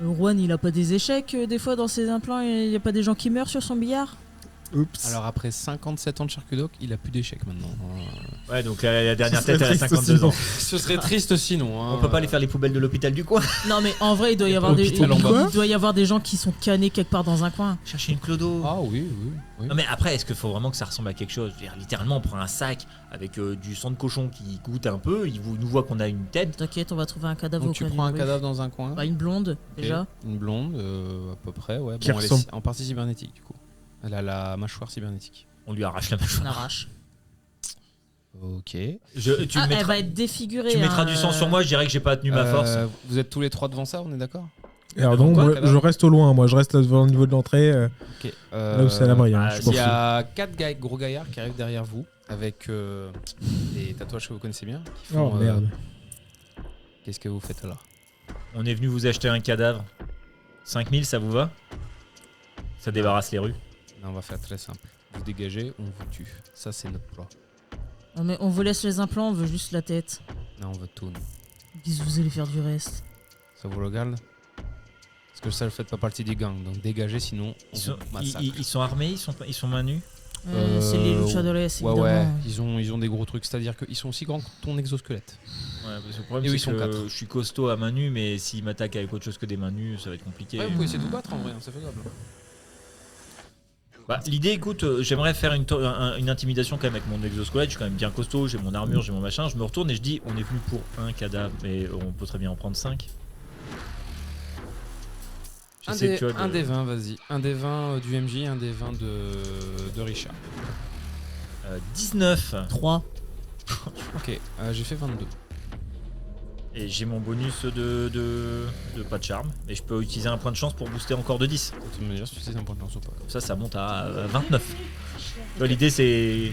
Juan, il a pas des échecs des fois dans ses implants, il y a pas des gens qui meurent sur son billard? Oups. Alors après 57 ans de charcuterie, il a plus d'échecs maintenant. Ouais, donc la dernière Ce tête, serait elle a triste 52 ans. Ce serait triste sinon. hein. On peut pas aller faire les poubelles de l'hôpital du coin. Non mais en vrai, il doit y avoir des Hôpital en bas. il doit y avoir des gens qui sont canés quelque part dans un coin. Chercher une clodo. Ah oui, oui. oui. Non mais après, est-ce qu'il faut vraiment que ça ressemble à quelque chose? Je veux dire, littéralement, on prend un sac avec du sang de cochon qui goûte un peu, nous voit qu'on a une tête. T'inquiète, on va trouver un cadavre Donc au tu coin prends un d'une rue. cadavre dans un coin. Bah, une blonde Ok. déjà. Une blonde, à peu près, ouais. Qui Bon, elle est ressemble- en partie cybernétique du coup. Elle a la mâchoire cybernétique. On lui arrache la On mâchoire. arrache. Ok. Tu Elle mettras, va être défigurée. tu mettras du sang sur moi, je dirais que j'ai pas tenu ma force. Vous êtes tous les trois devant ça, on est d'accord? Et alors donc, Quoi, moi, cadavre je reste au loin, moi je reste au niveau de l'entrée, Ok. là où c'est à l'abri. Hein, bah, je suis Il y pas a 4 gros gaillards qui arrivent derrière vous avec des tatouages que vous connaissez bien. Qui fou. Oh font, merde. Qu'est-ce que vous faites alors? On est venu vous acheter un cadavre. 5000, ça vous va? Ça débarrasse les rues. Là, on va faire très simple. Vous dégagez, on vous tue. Ça, c'est notre plan. Non, mais on vous laisse les implants, on veut juste la tête. Là, on veut tout. nous. Bisous, vous allez faire du reste. Ça vous regarde? Parce que ça ne fait pas partie du gang. Donc dégagez, sinon on Ils sont, vous massacre. ils sont armés, ils sont main nus. C'est les luchadores, Ouais, évidemment. ouais. Ils ont des gros trucs. C'est-à-dire qu'ils sont aussi grands que ton exosquelette. Ouais, parce que le problème Et c'est oui, ils sont que quatre. je suis costaud à main nue, mais s'ils m'attaquent avec autre chose que des mains nues, ça va être compliqué. Ouais, vous pouvez essayer de vous battre en vrai, hein, c'est faisable. Bah, l'idée, écoute, j'aimerais faire une intimidation quand même avec mon exosquelette. Je suis quand même bien costaud, j'ai mon armure, j'ai mon machin. Je me retourne et je dis, on est venu pour un cadavre, mais on peut très bien en prendre 5. Un des 20, vas-y. Un des 20 du MJ, un des 20 de Richard. 19. 3. Ok, j'ai fait 22. Et j'ai mon bonus de pas de charme. Et je peux utiliser un point de chance pour booster encore de 10. Tu me dire si c'est un point de chance ou pas. Comme ça monte à 29. L'idée, c'est.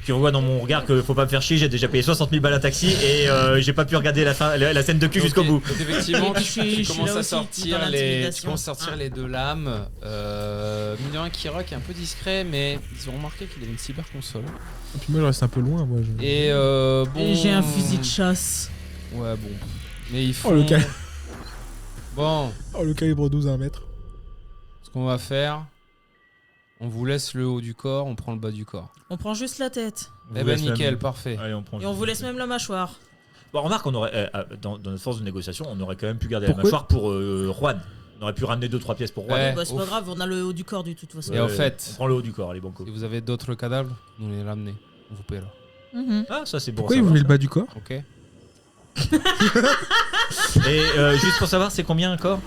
Tu revois dans mon regard qu'il faut pas me faire chier, j'ai déjà payé 60 000 balles à taxi et j'ai pas pu regarder la scène de cul jusqu'au bout. Donc effectivement, Je suis tu là commences à aussi, sortir dans l'intimidation. les deux lames. Mine de rien, Kirok est un peu discret, mais ils ont remarqué qu'il avait une cyber console. Et puis moi je reste un peu loin, moi. Et bon. Et j'ai un fusil de chasse. Ouais, bon. Mais il faut. Oh, le cal- Bon, Oh, le calibre 12 à 1 mètre. ce qu'on va faire, On vous laisse le haut du corps, on prend le bas du corps. On prend juste la tête. On Eh vous ben laisse nickel, même- parfait. Allez, on prend. Et on vous laisse même la mâchoire. Bon, remarque, on aurait, dans notre force de négociation, on aurait quand même pu garder Pourquoi la mâchoire pour Juan. On aurait pu ramener 2-3 pièces pour Juan. Ouais. Bah, c'est ouf. pas grave, on a le haut du corps de toute façon. Et en fait- on prend le haut du corps, allez, banco. Si vous avez d'autres cadavres, nous les ramenez. On vous paie là. Mhm. Ah, ça c'est bon. Pourquoi il voulait le bas du corps? Ok. Et juste pour savoir, c'est combien un corps?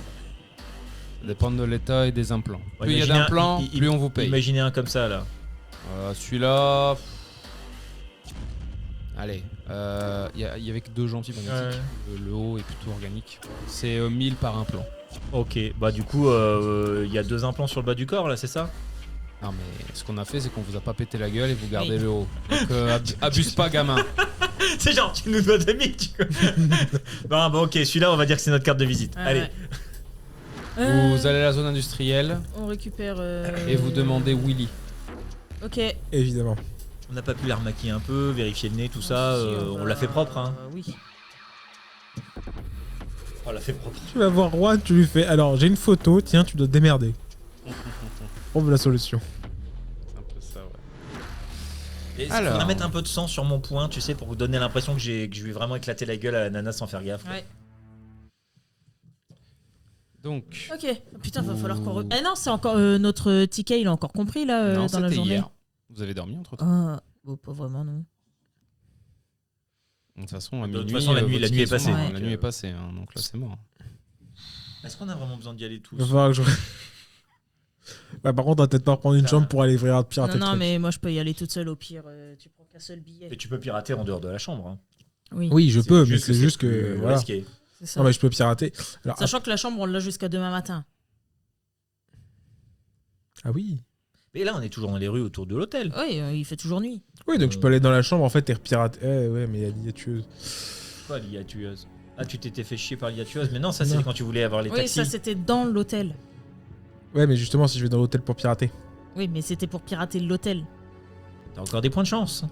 Ça dépend de l'état et des implants. Ouais, Plus il y a imaginez un- d'implants, i- i- plus on vous paye. Imaginez un comme ça là. Celui-là. Allez, il y avait que 2 gencives magnétiques. Le haut est plutôt organique. C'est 1000 par implant. Ok, bah du coup, il y a 2 implants sur le bas du corps là, c'est ça? Non mais ce qu'on a fait, c'est qu'on vous a pas pété la gueule et vous gardez Oui. le haut. Donc abuse pas, gamin. C'est genre, tu nous dois 2000, tu Non, bon, ok, celui-là, on va dire que c'est notre carte de visite. Ouais, Allez. ouais. Vous allez à la zone industrielle On récupère. et vous demandez Willy. Ok. Évidemment. On n'a pas pu la remaquiller un peu, vérifier le nez, tout ça. Si, On va- l'a fait propre, hein. Oui. On l'a fait propre. Tu vas voir Juan, tu lui fais. Alors, j'ai une photo, tiens, tu dois te démerder. Trouve la solution. C'est un peu ça, ouais. Et il Alors. faudra mettre un peu de sang sur mon poing, tu sais, pour vous donner l'impression que je lui ai vraiment éclaté la gueule à la nana sans faire gaffe. Ouais. Donc, Ok. Putain, va falloir qu'on. Ah non, c'est encore. Notre ticket, il a encore compris là non, dans la c'était journée. hier. Vous avez dormi entre temps. Ah, bon, pas vraiment, non. De toute façon, à De toute minuit, façon, la nuit- vos la nuit est tickets sont passée, morts, donc, La nuit est passée, hein, donc là c'est mort. Est-ce qu'on a vraiment besoin d'y aller tous? Il va falloir que je. Bah, par contre, on va peut-être pas reprendre une chambre pour aller pirater Non, le non, truc. mais moi je peux y aller toute seule au pire. Tu prends qu'un seul billet. Et tu peux pirater en dehors de la chambre. Hein. Oui, Oui, je peux, mais c'est juste que. plus Voilà. risqué. c'est ça. Non, mais je peux pirater. Alors, Sachant que la chambre, on l'a jusqu'à demain matin. ah oui. Mais là, on est toujours dans les rues autour de l'hôtel. Oui, il fait toujours nuit. Oui, donc je peux aller dans la chambre en fait et repirater. Ouais, mais il y a tueuse. Quoi, l'IA tueuse? Ah, tu t'étais fait chier par l'IA tueuse? Mais non, ça, c'est Non. quand tu voulais avoir les Oui, taxis. ça c'était dans l'hôtel. Ouais, mais justement, si je vais dans l'hôtel pour pirater. Oui, mais c'était pour pirater l'hôtel. T'as encore des points de chance.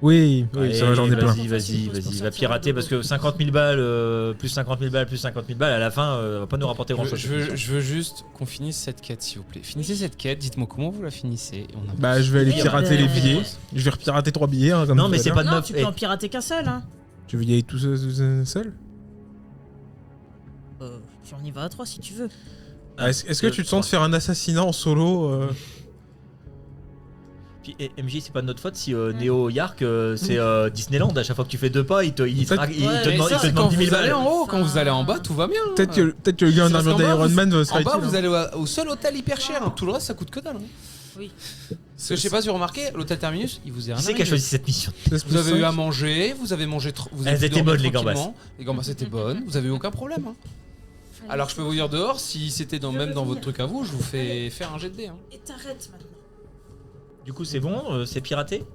Oui, oui, Allez, ça va, j'en ai plein. Vas-y, vas-y, Pour vas-y. sortir Va pirater de parce que 50 000 balles, plus 50 000 balles, plus 50 000 balles, à la fin, va pas nous rapporter grand chose. Je veux juste qu'on finisse cette quête, s'il vous plaît. Finissez cette quête, dites-moi comment vous la finissez. Et on avance. Bah, je vais aller Oui, pirater les bah, billets. Je vais repirater 3 billets. Hein, comme Non, tout mais à c'est l'heure. pas de Non, neuf. tu peux en pirater qu'un seul. Hein. Tu veux y aller tout seul Puis on y va à 3 si tu veux. Est-ce que tu te sens de faire un assassinat en solo Puis MJ, c'est pas de notre faute si Neo Yark, c'est Disneyland. À chaque fois que tu fais 2 pas, il te Ouais, demande ça, il te c'est demande quand 10 000 vous allez balles. en haut, quand vous allez en bas, tout va bien. Peut-être que le gars en Parce armure qu'en bas, d'Iron vous- Man En sera bas, utile. vous allez au seul hôtel hyper cher. Tout le reste, ça coûte que dalle. Hein. Oui. Parce que je sais pas si vous remarquez, l'hôtel Terminus, il vous est Qui rien c'est qui a arrivé. choisi cette mission? Vous avez eu à manger, vous avez mangé. Vous Elles avez étaient dormi bonnes, les gambas. tranquillement. Les gambas étaient bonnes, vous avez eu aucun problème. Hein. Alors je peux vous dire dehors, si c'était même dans votre truc à vous, je vous fais faire un jet de dés. Hein. Et t'arrêtes maintenant. Du coup, c'est bon, c'est piraté.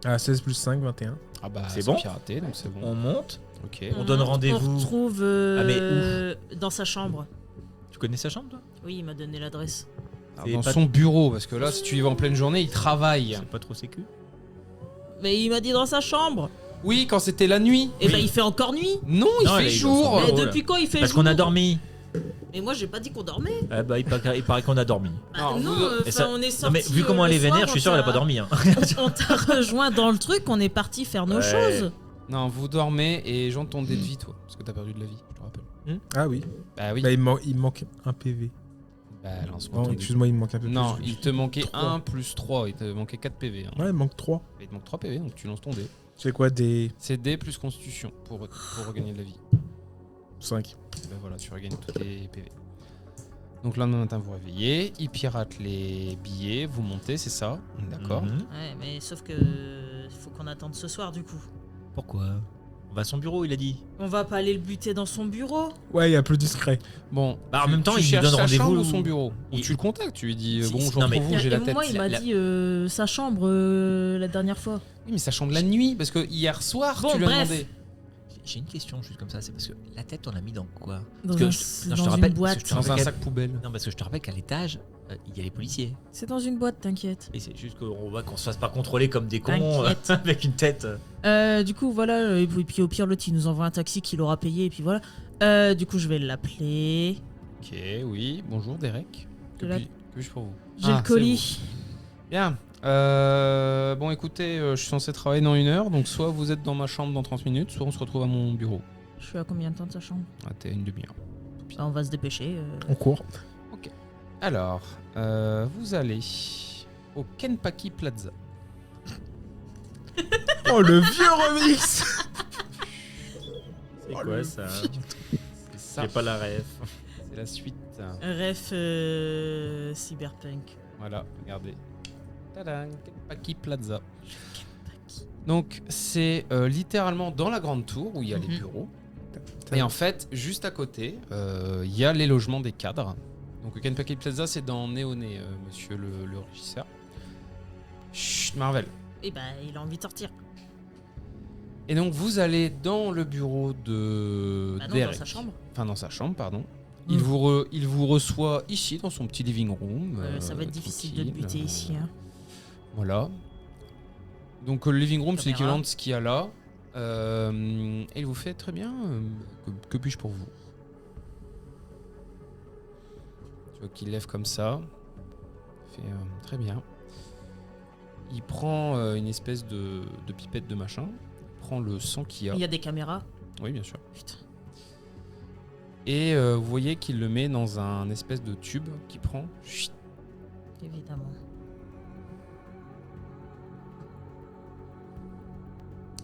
Ah, 16 plus 5, 21. Ah bah C'est bon. piraté, donc c'est bon. On monte. Ok. On donne rendez-vous. On retrouve Ah, mais dans sa chambre. Tu connais sa chambre, toi? Oui, il m'a donné l'adresse. Alors, c'est dans pas- son bureau, parce que là, si tu y vas en pleine journée, il travaille. C'est pas trop sécu. Mais il m'a dit dans sa chambre. Oui, quand c'était la nuit. Et bah il fait encore nuit. Non, il Non, fait là, il jour. doit Mais Oh là. depuis quand il fait Parce jour qu'on a dormi. Mais moi j'ai pas dit qu'on dormait. Ah bah, il paraît qu'on a dormi. Bah, Alors, non, vous- Et ça- on est sorti. Non, mais vu comment elle est vénère, je suis sûr qu'elle a pas dormi. Hein. On t'a rejoint dans le truc, on est parti faire nos Ouais. choses. Non, vous dormez et j'entends ton dé de vie, toi. Parce que t'as perdu de la vie, je te rappelle. Ah oui. Bah oui. Bah, il me manque un PV. Bah, lance-moi Non, ton dé. excuse-moi, il me manque un peu Non, plus. il te manquait 3. 1 plus 3, il te manquait 4 PV. Hein. Ouais, il me manque 3. Il te manque 3 PV, donc tu lances ton dé. C'est quoi des C'est dé plus constitution pour regagner de la vie. 5? Et ben voilà, tu regagnes tous tes PV. Donc le lendemain matin, vous réveillez, il pirate les billets, vous montez, c'est ça? On est D'accord. Mhm. Ouais, mais sauf que faut qu'on attende ce soir du coup. Pourquoi? On va à son bureau, il a dit. On va pas aller le buter dans son bureau. Ouais, il y a plus discret. Bon, Bah, en même temps, tu il nous cherches donne sa rendez-vous chambre ou son bureau. Ou Il- tu le contactes, tu lui dis Si, bonjour, non, mais- vous, j'ai la Et tête. moi il m'a La- dit sa chambre la dernière fois. Oui, mais sa chambre la nuit, parce que hier soir, Bon, tu lui as bref. demandé. J'ai une question juste comme ça, c'est parce que la tête, on l'a mis dans quoi? Dans, que un- je- non, je te dans rappelle, une boîte. parce que je te Dans un rappelle sac poubelle. Non, parce que je te rappelle qu'à l'étage, il y a les policiers. C'est dans une boîte, t'inquiète. Et c'est juste qu'on voit qu'on se fasse pas contrôler comme des cons T'inquiète. avec une tête. Du coup, voilà. Et puis au pire, l'autre, il nous envoie un taxi qu'il aura payé. Et puis voilà. Du coup, je vais l'appeler. Ok, oui. Bonjour, Derek. Que De la- puis-je pour vous? J'ai Ah, le colis. Bien. Bon, écoutez, je suis censé travailler dans 1 heure, donc soit vous êtes dans ma chambre dans 30 minutes, soit on se retrouve à mon bureau. Je suis à combien de temps de sa chambre? Ah, t'es 1 demi-heure. Bah, on va se dépêcher. On court. Alors, vous allez au Kenpaki Plaza. Oh, le vieux remix. C'est Oh, quoi le ça C'est ça. J'ai pas la ref. C'est la suite. Ref Cyberpunk. Voilà, regardez. Tadam, Kenpaki Plaza. Donc, c'est littéralement dans la grande tour où il y a les bureaux. Et en fait, juste à côté, il y a les logements des cadres. Donc, Kenpaki Plaza, c'est dans Néoné, monsieur le régisseur. Chut, Marvel. Et bah, il a envie de sortir. Et donc, vous allez dans le bureau de Bah non, Derek. dans sa chambre. Enfin, dans sa chambre, pardon. Il vous reçoit ici, dans son petit living room. Ça va être difficile de le tranquille, buter ici. Hein. Voilà. Donc, le living room, c'est Caméra. l'équivalent de ce qu'il y a là. Et il vous fait très bien. Que puis-je pour vous? Tu vois qu'il lève comme ça. Il fait très bien. Il prend une espèce de pipette de machin. Il prend le sang qu'il y a. Il y a des caméras. Oui, bien sûr. Putain. Et vous voyez qu'il le met dans un espèce de tube qui prend. Chut. Évidemment.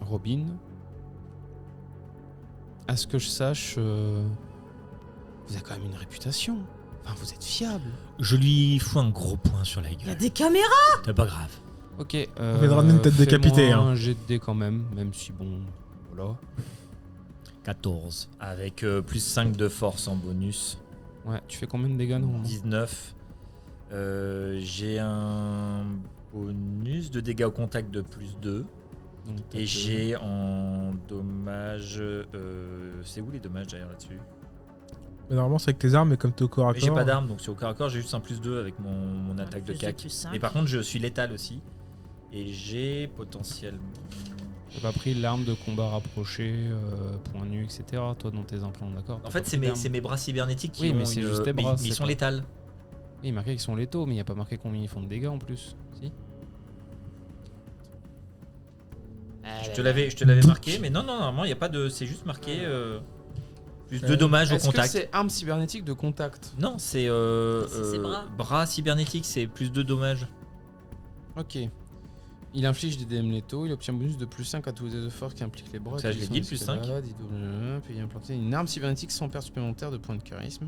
Robin. À ce que je sache, vous avez quand même une réputation. Enfin, vous êtes fiable. Je lui fous un gros point sur la Il y a gueule. des caméras. C'est pas grave. Ok. On vient de ramener une tête décapitée, fais-moi hein. un jet de dés quand même, même si bon, voilà. 14. Avec plus 5 de force en bonus. Ouais, tu fais combien de dégâts normalement? 19. J'ai un bonus de dégâts au contact de plus 2. Donc, t'as Et deux. j'ai en dommage. C'est où les dommages derrière là-dessus? Mais normalement, c'est avec tes armes, mais comme t'es au corps à Mais corps. j'ai pas d'arme, donc c'est au corps à corps, j'ai juste un plus 2 avec mon attaque de Plus cac. plus 5. Et par contre, je suis létal aussi. Et j'ai potentiellement. T'as pas pris l'arme de combat rapproché, point nu, etc. Toi dans tes implants, d'accord? En T'as fait, pas c'est pris d'arme. mes bras cybernétiques qui Oui, mais ont c'est une- juste tes mais- bras, mais c'est ils sont pas- létals. Oui, il est marqué qu'ils sont létaux, mais il n'y a pas marqué combien ils font de dégâts en plus. Si? Je te l'avais marqué, mais non, normalement, il n'y a pas de. C'est juste marqué plus de dommages au Est-ce que contact. c'est arme cybernétique de contact? Non, c'est ses bras. bras cybernétiques, c'est plus de dommages. Ok. Il inflige des DM létaux, il obtient un bonus de plus 5 à tous les dés de force qui impliquent les bras. Donc ça, je l'ai dit, qui plus sont 5. escalades, puis il a implanté une arme cybernétique sans perte supplémentaire de points de charisme.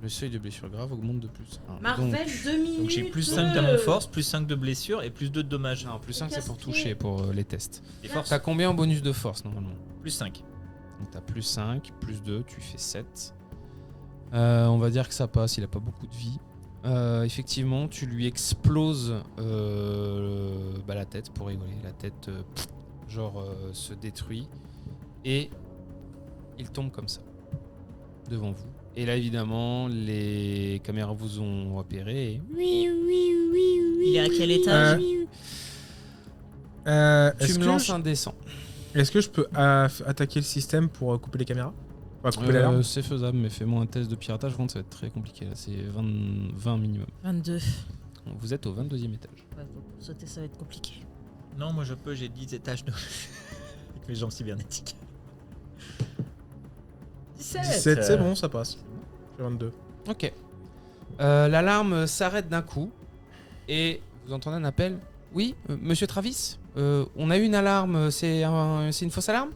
Le seuil de blessure grave augmente de plus 1. Marvel, 2 minutes. Donc j'ai plus 5 à mon force, plus 5 de blessure et plus 2 de dommages. Non, plus 5 c'est pour Casse-pied. toucher, pour les tests. Et force, T'as combien en bonus de force normalement? plus 5. Donc t'as plus 5, plus 2, tu fais 7. On va dire que ça passe, il a pas beaucoup de vie. Effectivement, tu lui exploses la tête, pour rigoler. La tête, se détruit. Et il tombe comme ça, devant vous. Et là, évidemment, les caméras vous ont repéré. Et... Il est à quel étage? Tu Est-ce me que, lances un descend. est-ce que je peux attaquer le système pour couper les caméras? Enfin, couper l'alarme. C'est faisable, mais fais-moi un test de piratage. Par contre, ça va être très compliqué. Là, c'est 20 minimum. 22. Vous êtes au 22e étage. Ouais, pour sauter, ça va être compliqué. Non, moi je peux, j'ai 10 étages de... avec mes jambes cybernétiques. 17, c'est bon, ça passe. J'ai 22. Ok. L'alarme s'arrête d'un coup et vous entendez un appel. Oui, monsieur Travis, on a eu une alarme, c'est une fausse alarme?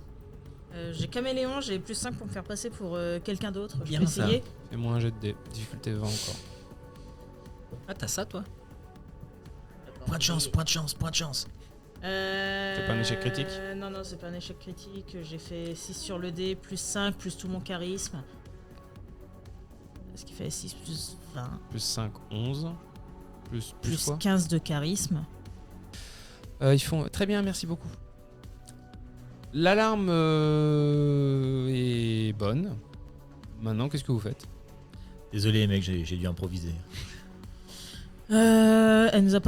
J'ai caméléon, j'ai plus 5 pour me faire passer pour quelqu'un d'autre. Je Bien, peux ça. essayer. Fais-moi un jet de dés, difficulté 20 encore. Ah, t'as ça toi? D'accord. Point de chance, point de chance, point de chance. C'est pas un échec critique? Non, c'est pas un échec critique. J'ai fait 6 sur le dé, plus 5, plus tout mon charisme. Ce qui fait 6 plus 20. Plus 5, 11. Plus Plus quoi? 15 de charisme. Ils font très bien, merci beaucoup. L'alarme est bonne. Maintenant, qu'est-ce que vous faites? Désolé mec, j'ai dû improviser. Elle nous a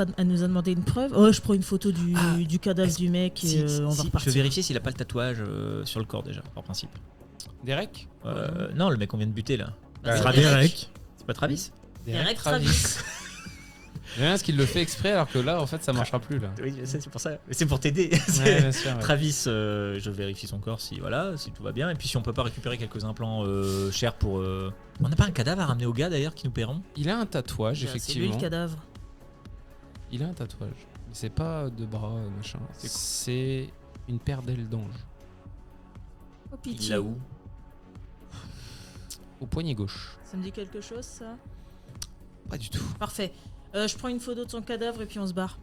demandé une preuve. Oh, je prends une photo du cadavre du mec et Si, on va je repartir. vais vérifier s'il a pas le tatouage sur le corps déjà, par principe. Derek? Non, le mec qu'on vient de buter là. Bah, Ce c'est sera Derek. Derek. C'est pas Travis? Derek Travis. J'aime bien ce qu'il le fait exprès alors que là en fait ça marchera plus là. Oui, je sais, c'est pour ça. Mais c'est pour t'aider. Ouais, bien sûr. Ouais. Travis, je vérifie son corps si tout va bien. Et puis si on peut pas récupérer quelques implants chers pour. On n'a pas un cadavre à ramener au gars d'ailleurs qui nous paieront. Il a un tatouage C'est lui effectivement. le cadavre. Il a un tatouage. Mais c'est pas de bras machin. C'est une paire d'ailes d'ange Oh Il pitié. l'a où? au poignet gauche. Ça me dit quelque chose ça? Pas du tout. Parfait. Je prends une photo de son cadavre et puis on se barre.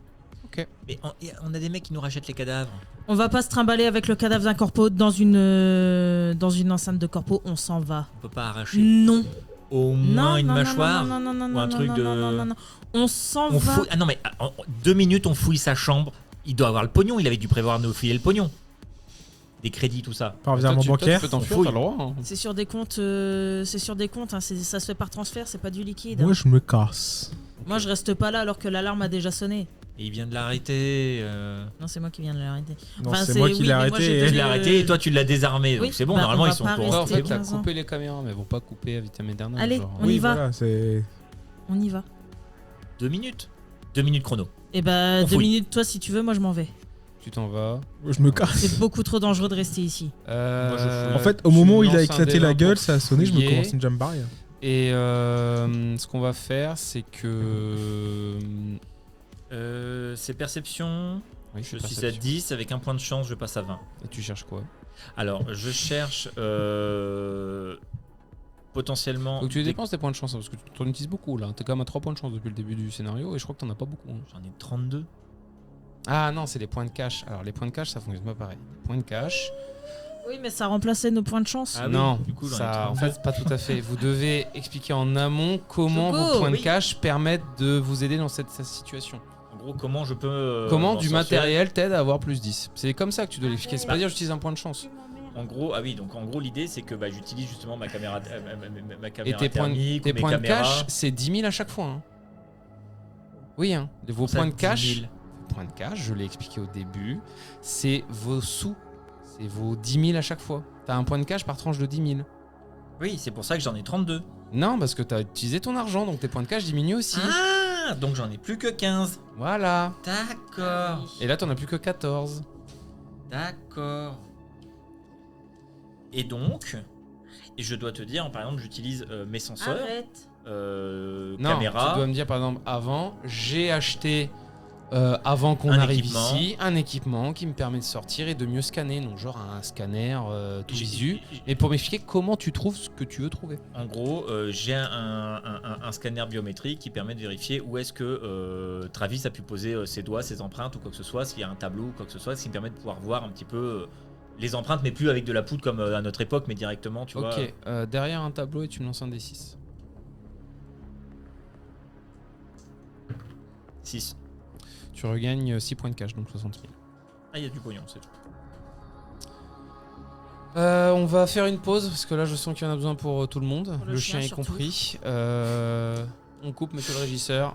Ok. Mais on a des mecs qui nous rachètent les cadavres. On va pas se trimballer avec le cadavre d'un corpo dans une enceinte de corpo, on s'en va. On peut pas arracher Non. au moins Non, une non, non, mâchoire non, non, non, ou non, un non, truc non, de. non, non, non, non. On s'en On va. fouille. Ah non mais en 2 minutes on fouille sa chambre. Il doit avoir le pognon. Il avait dû prévoir de nous filer le pognon. Des crédits tout ça. Par virement Toi, bancaire. tu peux t'enfuir, fouille. t'as le droit. Hein. C'est sur des comptes, hein, ça se fait par transfert, c'est pas du liquide. Moi, je me casse. Moi, je reste pas là alors que l'alarme a déjà sonné. Et il vient de l'arrêter. Non, c'est moi qui viens de l'arrêter. Non, Enfin, c'est moi c'est- qui oui, l'ai mais moi, arrêté. j'ai Tu donné l'as arrêté et toi tu l'as désarmé. Donc Oui, c'est bon. bah, Normalement on va ils sont pas au courant. Ouais, en rester fait, t'as 15 ans. coupé les caméras, mais elles vont pas couper à vitam aeternam. Allez, genre. on y va. Voilà, c'est. On y va. 2 minutes. 2 minutes chrono. Et bah, On 2 fouille. minutes, toi, si tu veux, moi, je m'en vais. Tu t'en vas. Je me casse. C'est beaucoup trop dangereux de rester ici. Moi, je fouille. En fait, au tu moment où il a lances un éclaté dé la là gueule, pour ça a sonné, je me fouiller. commence une jump barrière. Et ce qu'on va faire, c'est que. C'est perception. Oui, Je c'est suis à perception. 10 avec un point de chance, je passe à 20. Et tu cherches quoi? Alors, je cherche potentiellement. Donc tu des- dépenses tes points de chance, hein, parce que tu en utilises beaucoup là. T'es quand même à 3 points de chance depuis le début du scénario, et je crois que t'en as pas beaucoup. hein. J'en ai 32. Ah non, c'est les points de cash. Alors les points de cash, ça fonctionne pas pareil. Les points de cash. Oui, mais ça remplaçait nos points de chance. Ah oui, non, du coup, j'en ai ça, en 32. fait, pas tout à fait. Vous devez expliquer en amont comment Choco, vos points de oui. cash permettent de vous aider dans cette situation. En gros, comment je peux. Comment m'en du sortir. matériel t'aide à avoir plus 10. C'est comme ça que tu dois l'expliquer. C'est pas dire j'utilise un point de chance. En gros, ah oui, donc en gros, l'idée c'est que bah, j'utilise justement ma caméra, ma Et caméra tes points, thermique, tes ou mes points de caméras. cash, c'est 10 000 à chaque fois. hein. Oui, hein. Vos Ça, points de 10 cash, 000. vos points de cash, je l'ai expliqué au début, c'est vos sous. C'est vos 10 000 à chaque fois. T'as un point de cash par tranche de 10 000. Oui, c'est pour ça que j'en ai 32. Non, parce que t'as utilisé ton argent, donc tes points de cash diminuent aussi. Ah, donc j'en ai plus que 15. Voilà. D'accord. Et là, t'en as plus que 14. D'accord. Et donc, et je dois te dire, par exemple, j'utilise mes senseurs, Arrête. Non, caméra. tu dois me dire par exemple avant, j'ai acheté avant qu'on Un arrive équipement. ici un équipement qui me permet de sortir et de mieux scanner, donc genre un scanner tout visu. Et pour m'expliquer comment tu trouves ce que tu veux trouver. En gros, j'ai un scanner biométrique qui permet de vérifier où est-ce que Travis a pu poser ses doigts, ses empreintes ou quoi que ce soit, s'il y a un tableau ou quoi que ce soit, ce qui me permet de pouvoir voir un petit peu les empreintes, mais plus avec de la poudre comme à notre époque, mais directement, tu vois. Ok, derrière un tableau et tu me lances un D6. 6. Tu regagnes 6 points de cash, donc 60 000. Ah, il y a du pognon, c'est tout. On va faire une pause parce que là je sens qu'il y en a besoin pour tout le monde. Pour le Le chien, chien est surtout. compris. On coupe, monsieur le régisseur.